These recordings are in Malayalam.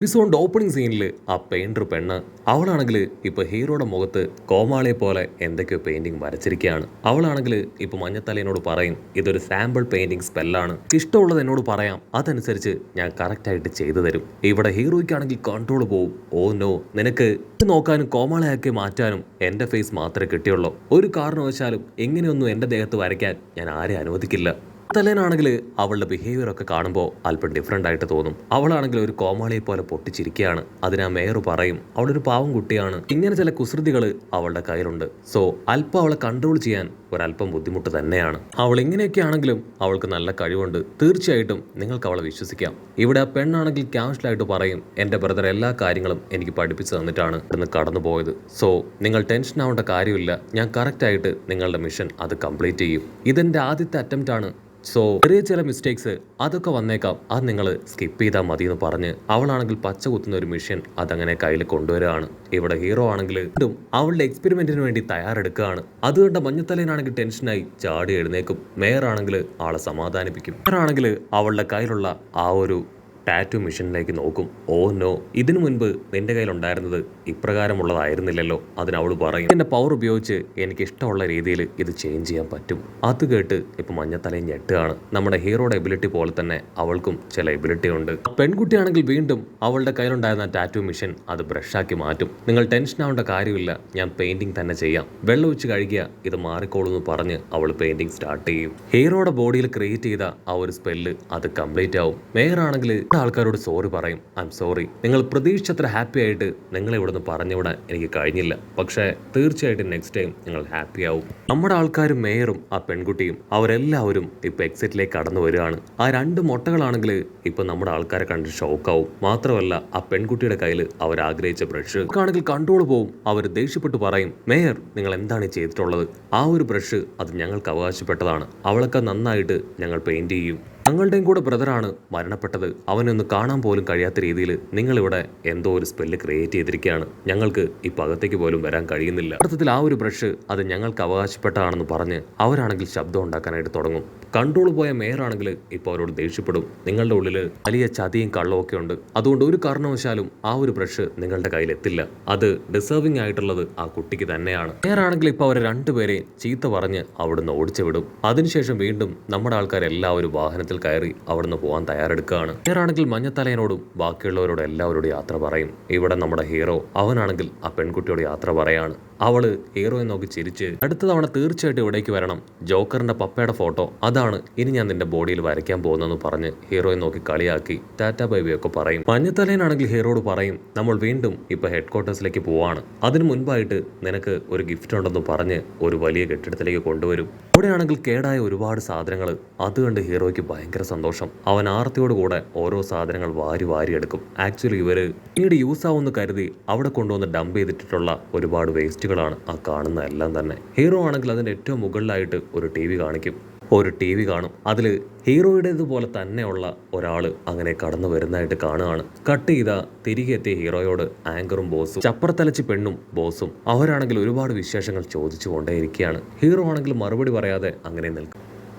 എപ്പിസോഡിന്റെ ഓപ്പണിംഗ് സീനിൽ ആ പെയിന്റർ പെണ്ണ് അവളാണെങ്കിൽ ഇപ്പൊ ഹീറോയുടെ മുഖത്ത് കോമാളിയെ പോലെ എന്തൊക്കെയോ പെയിന്റിംഗ് വരച്ചിരിക്കുകയാണ്. അവളാണെങ്കിൽ ഇപ്പൊ മഞ്ഞത്തലേനോട് പറയും ഇതൊരു സാമ്പിൾ പെയിന്റിംഗ് സ്പെല്ലാണ്, ഇഷ്ടമുള്ളത് എന്നോട് പറയാം, അതനുസരിച്ച് ഞാൻ കറക്റ്റ് ആയിട്ട് ചെയ്തു തരും. ഇവിടെ ഹീറോയ്ക്കാണെങ്കിൽ കൺട്രോൾ പോവും. ഓ നോ, നിനക്ക് നോക്കാനും കോമാളിയാക്കി മാറ്റാനും എന്റെ ഫേസ് മാത്രമേ കിട്ടിയുള്ളൂ. ഒരു കാരണവശാലും എങ്ങനെയൊന്നും എന്റെ ദേഹത്ത് വരയ്ക്കാൻ ഞാൻ ആരെയും അനുവദിക്കില്ല. തലേനാണെങ്കിൽ അവളുടെ ബിഹേവിയർ ഒക്കെ കാണുമ്പോൾ അല്പം ഡിഫറെൻ്റ് ആയിട്ട് തോന്നും. അവളാണെങ്കിൽ ഒരു കോമാളിയെ പോലെ പൊട്ടിച്ചിരിക്കുകയാണ്. അതിനാ മേയർ പറയും അവളൊരു പാവം കുട്ടിയാണ്, ഇങ്ങനെ ചില കുസൃതികൾ അവളുടെ കയ്യിലുണ്ട്. സോ അല്പം അവളെ കൺട്രോൾ ചെയ്യാൻ ഒരല്പം ബുദ്ധിമുട്ട് തന്നെയാണ്. അവൾ ഇങ്ങനെയൊക്കെ ആണെങ്കിലും അവൾക്ക് നല്ല കഴിവുണ്ട്. തീർച്ചയായിട്ടും നിങ്ങൾക്ക് അവളെ വിശ്വസിക്കാം. ഇവിടെ ആ പെണ്ണാണെങ്കിൽ ക്യാഷ്വലായിട്ട് പറയും എൻ്റെ ബ്രദർ എല്ലാ കാര്യങ്ങളും എനിക്ക് പഠിപ്പിച്ചു തന്നിട്ടാണ് ഇന്ന് കടന്നു പോയത്. സോ നിങ്ങൾ ടെൻഷൻ ആവേണ്ട കാര്യമില്ല, ഞാൻ കറക്റ്റായിട്ട് നിങ്ങളുടെ മിഷൻ അത് കംപ്ലീറ്റ് ചെയ്യും. ഇതെൻ്റെ ആദ്യത്തെ അറ്റംപ്റ്റ് ആണ്. സോ ചെറിയ ചില മിസ്റ്റേക്സ് അതൊക്കെ വന്നേക്കാം, അത് നിങ്ങൾ സ്കിപ്പ് ചെയ്താൽ മതി എന്ന് പറഞ്ഞ് അവളാണെങ്കിൽ പച്ച കുത്തുന്ന ഒരു മിഷൻ അതങ്ങനെ കയ്യിൽ കൊണ്ടുവരികയാണ്. ഇവിടെ ഹീറോ ആണെങ്കിൽ വീണ്ടും അവളുടെ എക്സ്പെരിമെന്റിന് വേണ്ടി തയ്യാറെടുക്കുകയാണ്. അതുകൊണ്ട് മഞ്ഞത്തലേനാണെങ്കിൽ ടെൻഷനായി ചാടി എഴുന്നേക്കും. മേയർ ആണെങ്കിൽ ആളെ സമാധാനിപ്പിക്കും. മേയർ ആണെങ്കിൽ അവളുടെ കയ്യിലുള്ള ആ ഒരു ടാറ്റു മെഷീനിലേക്ക് നോക്കും. ഓ നോ, ഇതിനു മുൻപ് നിന്റെ കയ്യിലുണ്ടായിരുന്നത് ഇപ്രകാരമുള്ളതായിരുന്നില്ലല്ലോ. അതിന് അവൾ പറയും എന്റെ പവർ ഉപയോഗിച്ച് എനിക്ക് ഇഷ്ടമുള്ള രീതിയിൽ ഇത് ചേഞ്ച് ചെയ്യാൻ പറ്റും. അത് കേട്ട് ഇപ്പൊ മഞ്ഞത്തലയും ഞെട്ടുകയാണ്. നമ്മുടെ ഹീറോയുടെ എബിലിറ്റി പോലെ തന്നെ അവൾക്കും ചില എബിലിറ്റി ഉണ്ട്. പെൺകുട്ടിയാണെങ്കിൽ വീണ്ടും അവളുടെ കയ്യിലുണ്ടായിരുന്ന ടാറ്റു മെഷീൻ അത് ബ്രഷാക്കി മാറ്റും. നിങ്ങൾ ടെൻഷൻ ആവേണ്ട കാര്യമില്ല, ഞാൻ പെയിന്റിംഗ് തന്നെ ചെയ്യാം, വെള്ളം ഒഴിച്ച് കഴുകിയ ഇത് മാറിക്കോളൂ എന്ന് പറഞ്ഞ് അവൾ പെയിന്റിംഗ് സ്റ്റാർട്ട് ചെയ്യും. ഹീറോയുടെ ബോഡിയിൽ ക്രിയേറ്റ് ചെയ്ത ആ ഒരു സ്പെല്ല് അത് കംപ്ലീറ്റ് ആവും. മേയർ ആണെങ്കിൽ ആൾക്കാരോട് സോറി പറയും. ഐ എം സോറി, നിങ്ങൾ പ്രതീക്ഷിച്ചത്ര ഹാപ്പി ആയിട്ട് നിങ്ങളെ ഇവിടുന്ന് പറഞ്ഞുവിടാൻ എനിക്ക് കഴിഞ്ഞില്ല. പക്ഷേ തീർച്ചയായിട്ടും നെക്സ്റ്റ് ടൈം നിങ്ങൾ ഹാപ്പി ആവും. നമ്മുടെ ആൾക്കാരും മേയറും ആ പെൺകുട്ടിയും അവരെല്ലാവരും ഇപ്പൊ എക്സിറ്റിലേക്ക് കടന്നു വരികയാണ്. ആ രണ്ട് മൊട്ടകളാണെങ്കിൽ ഇപ്പൊ നമ്മുടെ ആൾക്കാരെ കണ്ട് ഷോക്കാവും. മാത്രമല്ല ആ പെൺകുട്ടിയുടെ കയ്യിൽ അവർ ആഗ്രഹിച്ച ബ്രഷ് ആണെങ്കിൽ കൺട്രോൾ പോവും. അവർ ദേഷ്യപ്പെട്ട് പറയും മേയർ നിങ്ങൾ എന്താണ് ചെയ്തിട്ടുള്ളത്? ആ ഒരു ബ്രഷ് അത് ഞങ്ങൾക്ക് അവകാശപ്പെട്ടതാണ്, അവളൊക്കെ നന്നായിട്ട് ഞങ്ങൾ പെയിന്റ് ചെയ്യും. ഞങ്ങളുടെയും കൂടെ ബ്രദറാണ് മരണപ്പെട്ടത്, അവനൊന്ന് കാണാൻ പോലും കഴിയാത്ത രീതിയിൽ നിങ്ങളിവിടെ എന്തോ ഒരു സ്പെല്ല് ക്രിയേറ്റ് ചെയ്തിരിക്കുകയാണ്, ഞങ്ങൾക്ക് ഈ പകത്തേക്ക് പോലും വരാൻ കഴിയുന്നില്ല. അർത്ഥത്തിൽ ആ ഒരു ബ്രഷ് അത് ഞങ്ങൾക്ക് അവകാശപ്പെട്ടതാണെന്ന് പറഞ്ഞ് അവരാണെങ്കിൽ ശബ്ദം ഉണ്ടാക്കാനായിട്ട് തുടങ്ങും. കൺട്രോൾ പോയ മേയറാണെങ്കിൽ ഇപ്പോൾ അവരോട് ദേഷ്യപ്പെടും. നിങ്ങളുടെ ഉള്ളിൽ വലിയ ചതിയും കള്ളവും ഒക്കെ ഉണ്ട്, അതുകൊണ്ട് ഒരു കാരണവശാലും ആ ഒരു ബ്രഷ് നിങ്ങളുടെ കയ്യിൽ എത്തില്ല, അത് ഡിസേർവിംഗ് ആയിട്ടുള്ളത് ആ കുട്ടിക്ക് തന്നെയാണ്. മേയറാണെങ്കിൽ ഇപ്പോൾ അവരെ രണ്ടുപേരെയും ചീത്ത പറഞ്ഞ് അവിടുന്ന് ഓടിച്ചു വിടും. അതിനുശേഷം വീണ്ടും നമ്മുടെ ആൾക്കാരെല്ലാവരും വാഹനത്തിൽ കയറി അവിടുന്ന് പോകാൻ തയ്യാറെടുക്കുകയാണ്. മേയറാണെങ്കിൽ മഞ്ഞത്തലേനോടും ബാക്കിയുള്ളവരോട് എല്ലാവരോടും യാത്ര പറയും. ഇവിടെ നമ്മുടെ ഹീറോ അവനാണെങ്കിൽ ആ പെൺകുട്ടിയോട് യാത്ര പറയാണ്. അവള് ഹീറോയെ നോക്കി ചിരിച്ച് അടുത്ത തവണ തീർച്ചയായിട്ടും ഇവിടേക്ക് വരണം, ജോക്കറിന്റെ പപ്പയുടെ ഫോട്ടോ അതാണ് ഇനി ഞാൻ നിന്റെ ബോഡിയിൽ വരയ്ക്കാൻ പോകുന്നെന്ന് പറഞ്ഞ് ഹീറോയെ നോക്കി കളിയാക്കി ടാറ്റ ബൈബി ഒക്കെ പറയും. മഞ്ഞത്തലേനാണെങ്കിൽ ഹീറോയോട് പറയും നമ്മൾ വീണ്ടും ഇപ്പൊ ഹെഡ് ക്വാർട്ടേഴ്സിലേക്ക് പോവാണ്, അതിനു മുൻപായിട്ട് നിനക്ക് ഒരു ഗിഫ്റ്റ് ഉണ്ടെന്ന് പറഞ്ഞ് ഒരു വലിയ കെട്ടിടത്തിലേക്ക് കൊണ്ടുവരും. അവിടെയാണെങ്കിൽ കേടായ ഒരുപാട് സാധനങ്ങൾ, അത് കണ്ട് ഹീറോയ്ക്ക് ഭയങ്കര സന്തോഷം. അവൻ ആർത്തിയോട് കൂടെ ഓരോ സാധനങ്ങൾ വാരി വാരി എടുക്കും. ആക്ച്വലി ഇവര് പിന്നീട് യൂസ് ആവുമെന്ന് കരുതി അവിടെ കൊണ്ടുവന്ന് ഡംപ് ചെയ്തിട്ടുള്ള ഒരുപാട് വേസ്റ്റുകളാണ് ആ കാണുന്ന എല്ലാം തന്നെ. ഹീറോ ആണെങ്കിൽ അതിന്റെ ഏറ്റവും മുകളിലായിട്ട് ഒരു TV കാണിക്കും. ഒരു TV കാണും. അതിൽ ഹീറോയുടേതുപോലെ തന്നെയുള്ള ഒരാൾ അങ്ങനെ കടന്നു വരുന്നതായിട്ട് കാണുകയാണ്. കട്ട് ചെയ്ത തിരികെ എത്തിയ ഹീറോയോട് ആങ്കറും ബോസും ചപ്പറത്തലച്ച് പെണ്ണും ബോസും അവരാണെങ്കിൽ ഒരുപാട് വിശേഷങ്ങൾ ചോദിച്ചു കൊണ്ടേയിരിക്കുകയാണ്. ഹീറോ ആണെങ്കിൽ മറുപടി പറയാതെ അങ്ങനെ നിൽക്കും.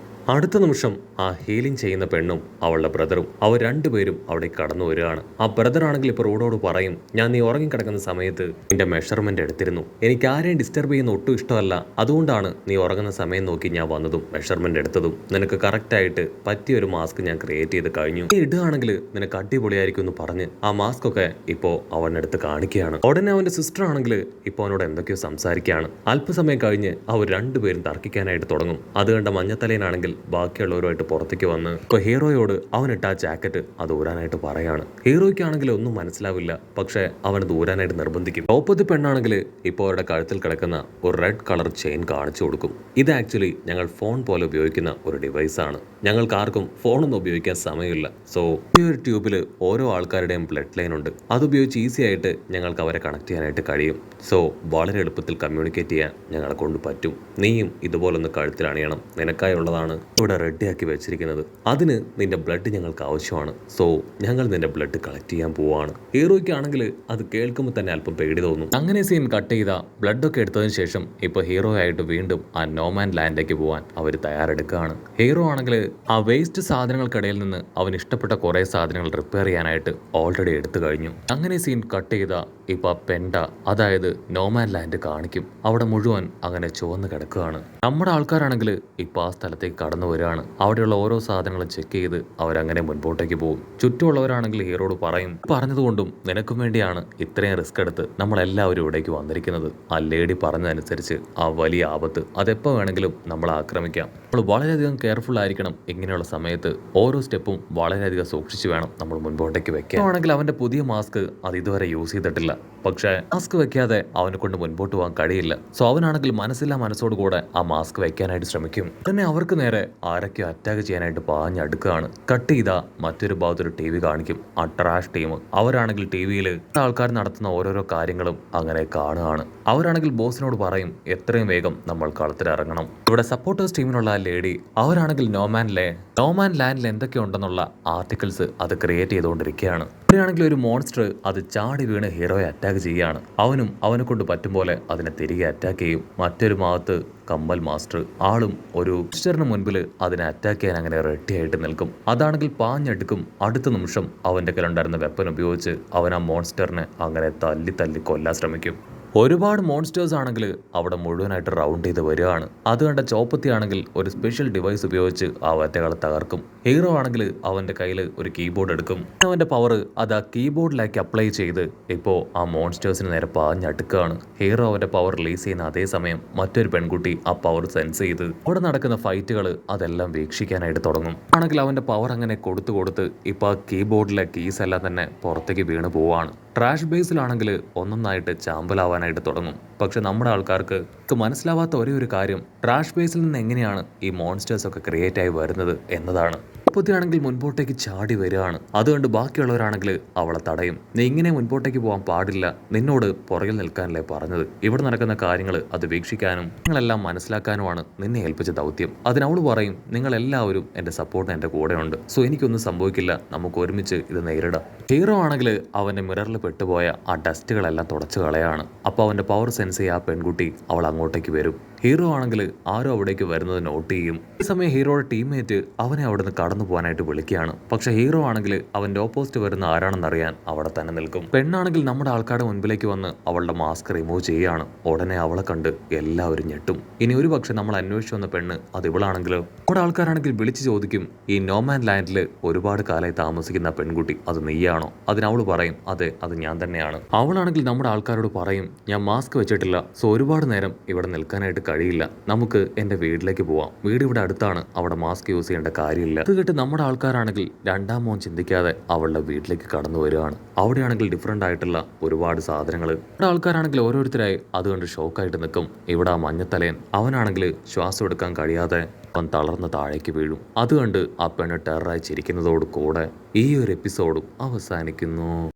അടുത്ത നിമിഷം ആ ഹീലിംഗ് ചെയ്യുന്ന പെണ്ണും അവളുടെ ബ്രദറും അവർ രണ്ടുപേരും അവിടെ കടന്നു വരികയാണ്. ആ ബ്രദർ ആണെങ്കിൽ ഇപ്പോൾ റോഡോട് പറയും ഞാൻ നീ ഉറങ്ങിക്കിടക്കുന്ന സമയത്ത് നിന്റെ മെഷർമെന്റ് എടുത്തിരുന്നു, എനിക്ക് ആരെയും ഡിസ്റ്റർബ് ചെയ്യുന്ന ഒട്ടും ഇഷ്ടമല്ല, അതുകൊണ്ടാണ് നീ ഉറങ്ങുന്ന സമയം നോക്കി ഞാൻ വന്നതും മെഷർമെന്റ് എടുത്തതും, നിനക്ക് കറക്റ്റായിട്ട് പറ്റിയ ഒരു മാസ്ക് ഞാൻ ക്രിയേറ്റ് ചെയ്ത് കഴിഞ്ഞു, നീ ഇടുകയാണെങ്കിൽ നിനക്ക് അടിപൊളിയായിരിക്കും എന്ന് പറഞ്ഞ് ആ മാസ്ക് ഒക്കെ ഇപ്പോൾ അവനെടുത്ത് കാണിക്കുകയാണ്. ഉടനെ അവന്റെ സിസ്റ്റർ ആണെങ്കിൽ ഇപ്പോൾ അവനോട് എന്തൊക്കെയോ സംസാരിക്കുകയാണ്. അല്പസമയം കഴിഞ്ഞ് അവർ രണ്ടുപേരും തർക്കിക്കാനായിട്ട് തുടങ്ങും. അത് കണ്ട മഞ്ഞത്തലേനാണെങ്കിൽ ബാക്കിയുള്ളവരുമായിട്ട് പുറത്തേക്ക് വന്ന് ഇപ്പൊ ഹീറോയോട് അവനിട്ട ആ ജാക്കറ്റ് അത് ഊരാനായിട്ട് പറയാണ്. ഹീറോയ്ക്കാണെങ്കിൽ ഒന്നും മനസ്സിലാവില്ല, പക്ഷെ അവന് ദൂരാനായിട്ട് നിർബന്ധിക്കും. ഓപ്പോസിറ്റ് പെണ്ണാണെങ്കിൽ ഇപ്പോൾ അവരുടെ കഴുത്തിൽ കിടക്കുന്ന ഒരു റെഡ് കളർ ചെയിൻ കാണിച്ചു കൊടുക്കും. ഇത് ആക്ച്വലി ഞങ്ങൾ ഫോൺ പോലെ ഉപയോഗിക്കുന്ന ഒരു ഡിവൈസ് ആണ്, ഞങ്ങൾക്ക് ആർക്കും ഫോണൊന്നും ഉപയോഗിക്കാൻ സമയമില്ല. സോ ഈ ഒരു ട്യൂബിൽ ഓരോ ആൾക്കാരുടെയും ബ്ലഡ് ലൈൻ ഉണ്ട്, അതുപയോഗിച്ച് ഈസി ആയിട്ട് ഞങ്ങൾക്ക് അവരെ കണക്ട് ചെയ്യാനായിട്ട് കഴിയും. സോ വളരെ എളുപ്പത്തിൽ കമ്മ്യൂണിക്കേറ്റ് ചെയ്യാൻ ഞങ്ങളെ കൊണ്ട് പറ്റും. നീയും ഇതുപോലൊന്ന് കഴുത്തിൽ അണിയണം, നിനക്കായുള്ളതാണ് ഇവിടെ റെഡിയാക്കി വെച്ചിരിക്കുന്നത്. അതിന് നിന്റെ ബ്ലഡ് ഞങ്ങൾക്ക് ആവശ്യമാണ്. സോ ഞങ്ങൾ നിന്റെ ബ്ലഡ് കളക്ട് ചെയ്യാൻ പോവാണ്. ഹീറോയ്ക്കാണെങ്കിൽ അത് കേൾക്കുമ്പോൾ തന്നെ അല്പം പേടി തോന്നും. അങ്ങനെ സീൻ കട്ട് ചെയ്ത ബ്ലഡൊക്കെ എടുത്തതിന് ശേഷം ഇപ്പോൾ ഹീറോ ആയിട്ട് വീണ്ടും ആ നോമാൻ ലാൻഡിലേക്ക് പോകാൻ അവർ തയ്യാറെടുക്കുകയാണ്. ഹീറോ ആണെങ്കിൽ ആ വേസ്റ്റ് സാധനങ്ങൾക്കിടയിൽ നിന്ന് അവൻ ഇഷ്ടപ്പെട്ട കുറേ സാധനങ്ങൾ റിപ്പയർ ചെയ്യാനായിട്ട് ഓൾറെഡി എടുത്തു കഴിഞ്ഞു. അങ്ങനെ സീൻ കട്ട് ചെയ്ത ഇപ്പോൾ പെൻഡ, അതായത് നോമാൻ ലാൻഡ് കാണിക്കും. അവിടെ മുഴുവൻ അങ്ങനെ ചുവന്ന് കിടക്കുകയാണ്. നമ്മുടെ ആൾക്കാരാണെങ്കിൽ ഇപ്പോൾ ആ സ്ഥലത്തേക്ക് കടന്നു വരികയാണ്. അവിടെയുള്ള ഓരോ സാധനങ്ങളും ചെക്ക് ചെയ്ത് അവരങ്ങനെ മുൻപോട്ടേക്ക് പോകും. ചുറ്റുമുള്ളവരാണെങ്കിൽ ഹീറോയോട് പറയും, പറഞ്ഞതുകൊണ്ടും നിനക്കും വേണ്ടിയാണ് ഇത്രയും റിസ്ക് എടുത്ത് നമ്മളെല്ലാവരും ഇവിടേക്ക് വന്നിരിക്കുന്നത്. ആ ലേഡി പറഞ്ഞതനുസരിച്ച് ആ വലിയ ആപത്ത് അതെപ്പോൾ വേണമെങ്കിലും നമ്മളെ ആക്രമിക്കാം. നമ്മൾ വളരെയധികം കെയർഫുൾ ആയിരിക്കണം. ഇങ്ങനെയുള്ള സമയത്ത് ഓരോ സ്റ്റെപ്പും വളരെയധികം സൂക്ഷിച്ച് വേണം നമ്മൾ മുൻപോട്ടേക്ക് വെക്കാൻ. ആണെങ്കിൽ അവന്റെ പുതിയ മാസ്ക് അത് ഇതുവരെ യൂസ് ചെയ്തിട്ടില്ല. പക്ഷേ മാസ്ക് വെക്കാതെ അവനെ കൊണ്ട് മുൻപോട്ട് പോകാൻ കഴിയില്ല. സോ അവനാണെങ്കിൽ മനസ്സില്ലാ മനസ്സോട് കൂടെ ആ മാസ്ക് വെക്കാനായിട്ട് ശ്രമിക്കും. തന്നെ അവർക്ക് നേരെ ആരൊക്കെ അറ്റാക്ക് ചെയ്യാനായിട്ട് പാഞ്ഞടുക്കുകയാണ്. കട്ട് ചെയ്ത മറ്റൊരു ഭാഗത്തൊരു TV കാണിക്കും. ആ ട്രാഷ് ടീം അവരാണെങ്കിൽ TV-യിൽ ആൾക്കാർ നടത്തുന്ന ഓരോരോ കാര്യങ്ങളും അങ്ങനെ കാണുകയാണ്. അവരാണെങ്കിൽ ബോസിനോട് പറയും, എത്രയും വേഗം നമ്മൾ കളത്തിലിറങ്ങണം. ഇവിടെ സപ്പോർട്ടേഴ്സ് ടീമിനുള്ള ലേഡി അവരാണെങ്കിൽ നോമാൻ ലാൻഡിൽ എന്തൊക്കെയുണ്ടെന്നുള്ള ആർട്ടിക്കിൾസ് അത് ക്രിയേറ്റ് ചെയ്തുകൊണ്ടിരിക്കുകയാണ്. ഇവിടെയാണെങ്കിൽ ഒരു മോൺസ്റ്റർ അത് ചാടി വീണ് ഹീറോയെ അറ്റാക്ക് ചെയ്യുകയാണ്. അവനെ കൊണ്ട് പറ്റും പോലെ അതിനെ തിരികെ അറ്റാക്ക് ചെയ്യും. മറ്റൊരു ഭാഗത്ത് കമ്മൽ മാസ്റ്റർ ആളും ഒരു മോൺസ്റ്ററിന് മുൻപിൽ അതിനെ അറ്റാക്ക് ചെയ്യാൻ അങ്ങനെ റെഡി ആയിട്ട് നിൽക്കും. അതാണെങ്കിൽ പാഞ്ഞെടുക്കും. അടുത്ത നിമിഷം അവന്റെ കയ്യിലുണ്ടായിരുന്ന വെപ്പൻ ഉപയോഗിച്ച് അവൻ ആ മോൺസ്റ്ററിനെ അങ്ങനെ തല്ലി കൊല്ലാൻ ശ്രമിക്കും. ഒരുപാട് മോൺസ്റ്റേഴ്സ് ആണെങ്കിൽ അവിടെ മുഴുവനായിട്ട് റൗണ്ട് ചെയ്ത് വരികയാണ്. അത് കണ്ട ചോപ്പത്തി ആണെങ്കിൽ ഒരു സ്പെഷ്യൽ ഡിവൈസ് ഉപയോഗിച്ച് ആ ഒറ്റകളെ തകർക്കും. ഹീറോ ആണെങ്കിൽ അവന്റെ കയ്യിൽ ഒരു കീബോർഡ് എടുക്കും. അവന്റെ പവർ അത് ആ കീബോർഡിലേക്ക് അപ്ലൈ ചെയ്ത് ഇപ്പോൾ ആ മോൺസ്റ്റേഴ്സിന് നേരെ പാഞ്ഞടുക്കുകയാണ്. ഹീറോ അവന്റെ പവർ റിലീസ് ചെയ്യുന്ന അതേ സമയം മറ്റൊരു പെൺകുട്ടി ആ പവർ സെൻസ് ചെയ്ത് അവിടെ നടക്കുന്ന ഫൈറ്റുകൾ അതെല്ലാം വീക്ഷിക്കാനായിട്ട് തുടങ്ങും. ആണെങ്കിൽ അവന്റെ പവർ അങ്ങനെ കൊടുത്ത് ഇപ്പോൾ ആ കീബോർഡിലെ കീസ് എല്ലാം തന്നെ പുറത്തേക്ക് വീണ് പോവാണ്. ട്രാഷ് ബേസിലാണെങ്കിൽ ഒന്നൊന്നായിട്ട് ചാമ്പലാവാനായിട്ട് തുടങ്ങും. പക്ഷെ നമ്മുടെ ആൾക്കാർക്ക് മനസ്സിലാവാത്ത ഒരേ ഒരു കാര്യം ട്രാഷ് ബേസിൽ നിന്ന് എങ്ങനെയാണ് ഈ മോൺസ്റ്റേഴ്സ് ഒക്കെ ക്രിയേറ്റ് ആയി വരുന്നത് എന്നതാണ്. ആണെങ്കിൽ മുൻപോട്ടേക്ക് ചാടി വരികയാണ്. അതുകൊണ്ട് ബാക്കിയുള്ളവരാണെങ്കിൽ അവളെ തടയും. നീ ഇങ്ങനെ മുൻപോട്ടേക്ക് പോകാൻ പാടില്ല, നിന്നോട് പുറകിൽ നിൽക്കാനല്ലേ പറഞ്ഞത്. ഇവിടെ നടക്കുന്ന കാര്യങ്ങൾ അത് വീക്ഷിക്കാനും നിങ്ങളെല്ലാം മനസ്സിലാക്കാനുമാണ് നിന്നെ ഏൽപ്പിച്ച ദൗത്യം. അതിനവള് പറയും, നിങ്ങളെല്ലാവരും എൻ്റെ സപ്പോർട്ടിന് എൻ്റെ കൂടെയുണ്ട്. സോ എനിക്കൊന്നും സംഭവിക്കില്ല, നമുക്ക് ഒരുമിച്ച് ഇത് നേരിടാം. ഹീറോ ആണെങ്കിൽ അവൻ്റെ മിററിൽ പെട്ടുപോയ ആ ഡസ്റ്റുകളെല്ലാം തുടച്ചു കളയാണ്. അപ്പോൾ അവൻ്റെ പവർ സെൻസ് ചെയ്യുക ആ പെൺകുട്ടി അവൾ അങ്ങോട്ടേക്ക് വരും. ഹീറോ ആണെങ്കിൽ ആരോ അവിടേക്ക് വരുന്നത് നോട്ട് ചെയ്യും. ഈ സമയം ഹീറോയുടെ ടീംമേറ്റ് അവനെ അവിടെ നിന്ന് കടന്നു പോകാനായിട്ട് വിളിക്കുകയാണ്. പക്ഷെ ഹീറോ ആണെങ്കിൽ അവന്റെ ഓപ്പോസിറ്റ് വരുന്ന ആരാണെന്നറിയാൻ അവിടെ തന്നെ നിൽക്കും. പെണ്ണാണെങ്കിൽ നമ്മുടെ ആൾക്കാരുടെ മുൻപിലേക്ക് വന്ന് അവളുടെ മാസ്ക് റിമൂവ് ചെയ്യുകയാണ്. ഉടനെ അവളെ കണ്ട് എല്ലാവരും ഞെട്ടും. ഇനി ഒരു പക്ഷെ നമ്മൾ അന്വേഷിച്ചു വന്ന പെണ്ണ് അത് ഇവളാണെങ്കിലോ? നമ്മുടെ ആൾക്കാരാണെങ്കിൽ വിളിച്ചു ചോദിക്കും, ഈ നോമാൻ ലാൻഡിൽ ഒരുപാട് കാലമായി താമസിക്കുന്ന പെൺകുട്ടി അത് നീയാണോ? അതിനവള് പറയും, അതെ, അത് ഞാൻ തന്നെയാണ്. അവളാണെങ്കിൽ നമ്മുടെ ആൾക്കാരോട് പറയും, ഞാൻ മാസ്ക് വെച്ചിട്ടില്ല, സോ ഒരുപാട് നേരം ഇവിടെ നിൽക്കാനായിട്ട് കഴിയില്ല, നമുക്ക് എൻ്റെ വീട്ടിലേക്ക് പോവാം, വീട് ഇവിടെ അടുത്താണ്, അവിടെ മാസ്ക് യൂസ് ചെയ്യേണ്ട കാര്യമില്ല. അത് കേട്ട് നമ്മുടെ ആൾക്കാരാണെങ്കിൽ രണ്ടാം മോൻ ചിന്തിക്കാതെ അവളുടെ വീട്ടിലേക്ക് കടന്നു വരികയാണ്. അവിടെയാണെങ്കിൽ ഡിഫറെൻ്റ് ആയിട്ടുള്ള ഒരുപാട് സാധനങ്ങൾ. നമ്മുടെ ആൾക്കാരാണെങ്കിൽ ഓരോരുത്തരായി അതുകൊണ്ട് ഷോക്കായിട്ട് നിൽക്കും. ഇവിടെ ആ മഞ്ഞത്തലയൻ അവനാണെങ്കിൽ ശ്വാസം എടുക്കാൻ കഴിയാതെ അവൻ തളർന്ന് താഴേക്ക് വീഴും. അതുകൊണ്ട് ആ പെണ്ണ് ടെററായി ചിരിക്കുന്നതോട് കൂടെ ഈ ഒരു എപ്പിസോഡും അവസാനിക്കുന്നു.